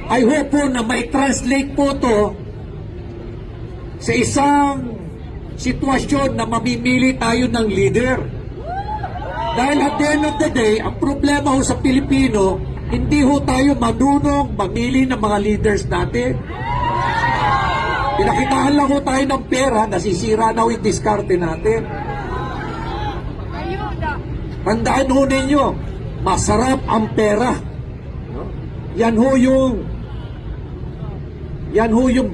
I hope po na may translate po to sa isang sitwasyon na mamimili tayo ng leader. Dahil at the end of the day, ang problema ho sa Pilipino, hindi ho tayo marunong mamili ng mga leaders natin. Pinakitaan lang ho tayo ng pera, nasisira na ho yung diskarte natin. Tandaan ho ninyo, masarap ang pera. Yan ho yung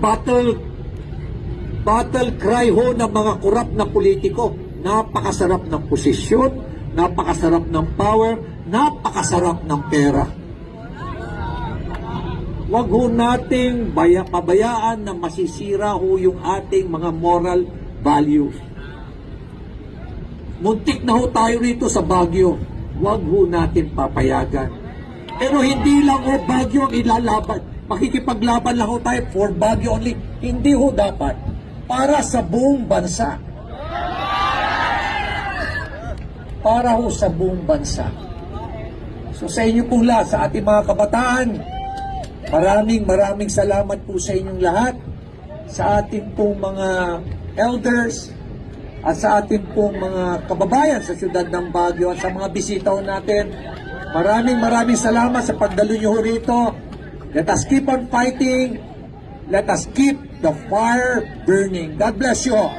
battle cry ho ng mga korap na politiko. Napakasarap ng posisyon, napakasarap ng power, napakasarap ng pera. Huwag ho nating pabayaan na masisira ho yung ating mga moral values. Muntik na ho tayo rito sa Baguio. Huwag ho natin papayagan. Pero hindi lang ho Baguio ang ilalaban. Makikipaglaban lang ho tayo for Baguio only. Hindi ho dapat. Para sa buong bansa. Para ho sa buong bansa. So sa inyo pong lahat, sa ating mga kabataan, maraming salamat po sa inyong lahat, sa ating pong mga elders, at sa ating pong mga kababayan sa siyudad ng Baguio at sa mga bisita natin. Maraming salamat sa pagdalo nyo rito. Let us keep on fighting. Let us keep the fire burning. God bless you all.